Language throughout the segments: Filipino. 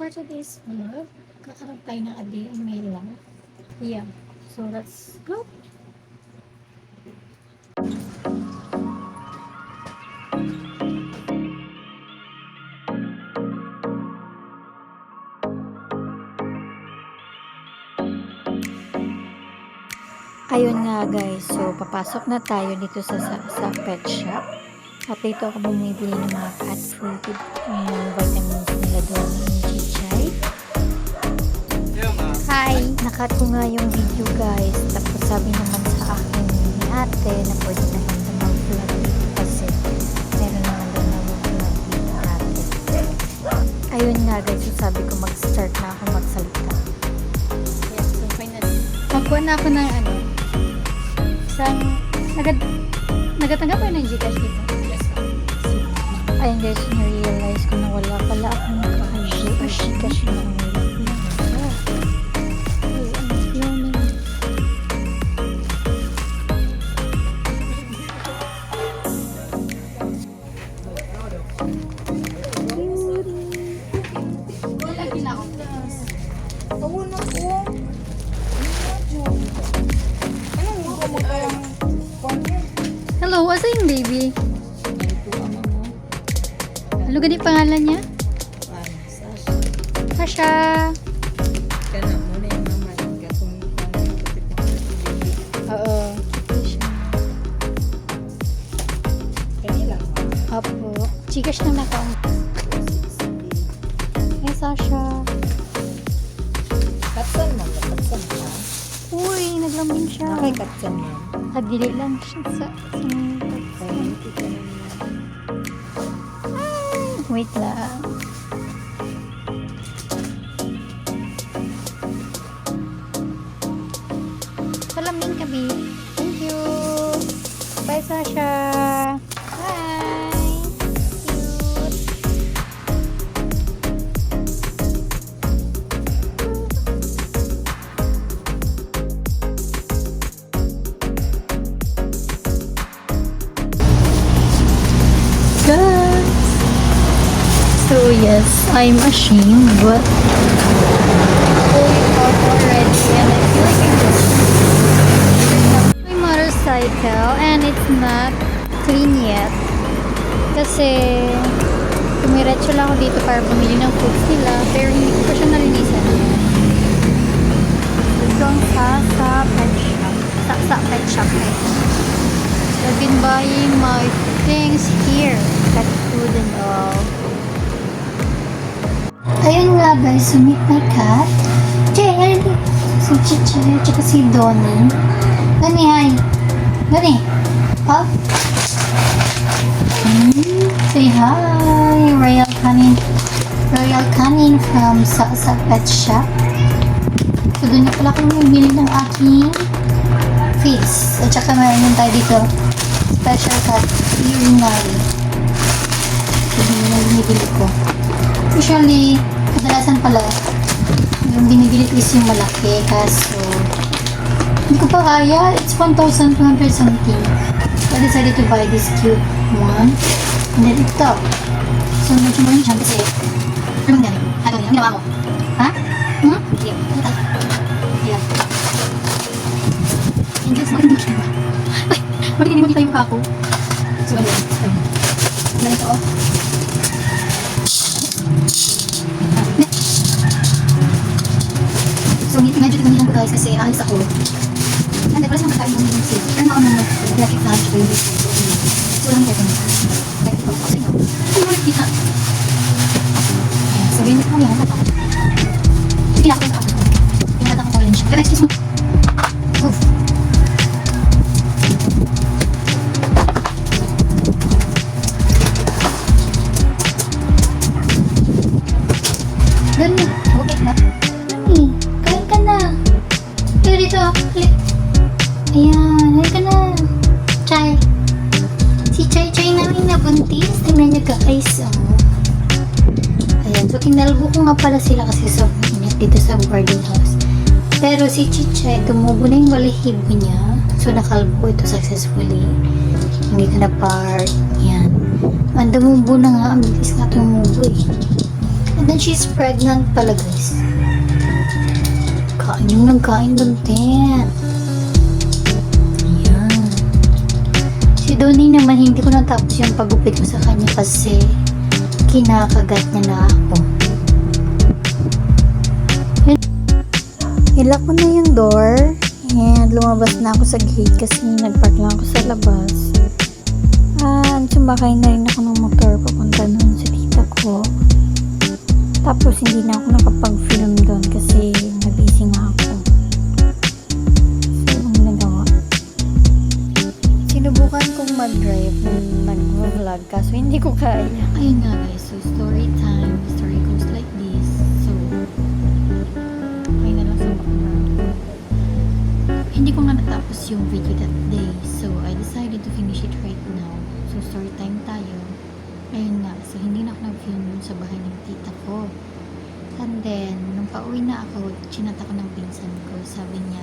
for today's vlog, kakaroon tayo ng email lang. Yeah. So, let's go. Ayun nga guys, so papasok na tayo dito sa pet shop. At dito ako bumibili ng mga cat food, yung vitamins nila doon ng Chichay. Hi! Nakat ko nga yung video guys, tapos sabi naman sa akin ni ate na pwede naman na mag-vlog dito kasi meron naman daw na mag-vlog dito ate. Ayun nga guys, so sabi ko mag-start na ako magsalita. Yeah, so finally, magkuha na ako ng isang, nagatanggap ko ng Gcash dito. Yes, Ayun guys, na-realize ko na wala pala akong Gcash na Hello, asa yung baby? Ano gani pangalan niya? Sasha. Oo. Apo. Gcash na na ka. Hey, Sasha. Katsan mo, katsan mo. Uy, naglamin siya. Nakay katsan mo. Kadili lang siya sa wait lang. Salamin ka, B. Thank you. Bye, Sasha. Bye. Cute. Guys. So yes, I'm ashamed, but going out already, and I feel like I'm just my motorcycle, and it's not clean yet. Kasi tumiretso lang ako dito para bumili ng foods nila, pero hindi ko pa siya nalinisan. Ito ang sa pet shop. Sa pet shop. I've been buying my things here, pet food and all. Ayun nga guys, so meet my cat. Jay, si Chichay, tsaka si Donnie. Donnie, hi. Donnie, up. Say hi. Royal Canin from sa pet shop. So doon na pala kung bumili ng aking face. At tsaka meron tayo dito, special cat urinary. So doon na binibili ko. Usually, kadalasan pala, yung binibili ko is yung malaki, kaso hindi ko pa kaya. It's 1,200 something. So I decided to buy this cute one. And then ito. So medyo mo rin siya kasi ano bang galing? Ano yung ginawa mo? Ha? Hmm? Sige. Ayan. And just bakit hindi ko siya. Ay! Bakit hindi mo kita yung kako? So ayan. Ayan ito. So, medyo tignan ko guys kasi alis ako. Hindi, pala siya magkakain ng sila. Pero ako naman, like it lunch ko yung business. So, lang tayo kanya. Like it ako sa inyo. Hindi mo nakita. So, ganyan ko yan. Sige na ako sa ako. Pinagkata ko rin siya. Pero excuse me. Oof. Dami. Okay na. Dami. Kain ka na. Pero dito. Ayan. Kain ka na. Chay. Si Chay namin na buntis. Tingnan niyo guys. Ayan. So, kinalbo ko nga pala sila kasi sa init dito sa boarding house. Pero si Chichay, tumubo na yung balahibo niya. So, nakalbo ito successfully. Hindi ka na part. Ayan. Ang dumubo na nga. Ang bilis nga tumubo eh. And then she's pregnant pala guys. Kain yung nagkain doon, Ten. Ayan. Si Donnie naman, hindi ko natapos yung pagupit ko sa kanya kasi kinakagat niya na ako. Ilak ko na yung door and lumabas na ako sa gate kasi nagpark lang ako sa labas. At sumakay na rin ako ng motor papunta doon sa tita ko. Tapos hindi na ako nakapag-film doon kasi nabisi nga ako. So, ang nagawa. Sinubukan kong mag-drive nung nag-vlog kaso hindi ko kaya. Ayun nga guys, so story time. The story goes like this. So, ayun na lang sa background. Hindi ko nga natapos yung video that day. So, I decided to finish it right now. So, story time tayo. Ayun nga, so hindi na ako nag-film dun sa bahay ng tita ko. And then, nung pauwi na ako, chinata ko ng pinsan ko. Sabi niya,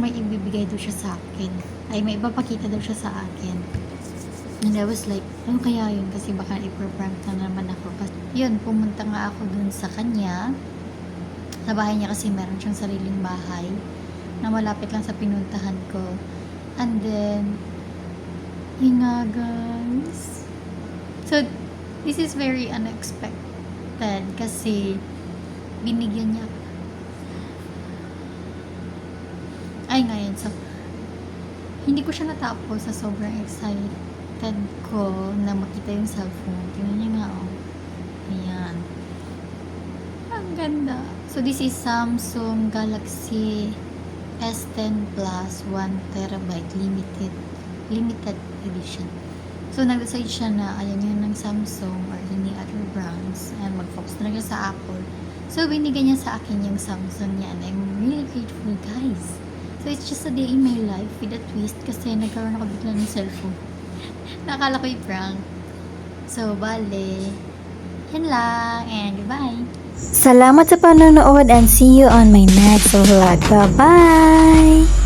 may ibibigay daw siya sa akin. Ay, may ipapakita daw siya sa akin. And I was like, ano kaya yun? Kasi baka ipaprank na naman ako. Kasi, yun, pumunta nga ako dun sa kanya. Sa bahay niya kasi meron siyang sariling bahay na malapit lang sa pinuntahan ko. And then, yun nga guys. So, this is very unexpected kasi binigyan niya. Ay ngayon, so, hindi ko siya natapos sa sobrang excited ko na makita yung cellphone. Tingnan niya nga, oh. Ayan. Ang ganda. So, this is Samsung Galaxy S10 Plus 1TB limited edition. So, nag-decide siya na ayaw niya ng Samsung or any other brands and mag-focus na lang sa Apple. So, binigyan niya sa akin yung Samsung niya and I'm really grateful, guys. So, it's just a day in my life with a twist kasi nagkaroon ako bigla ng cellphone. Nakakala ko yung prank. So, bale. Yan lang and goodbye. Salamat sa panonood and see you on my next vlog. Bye-bye!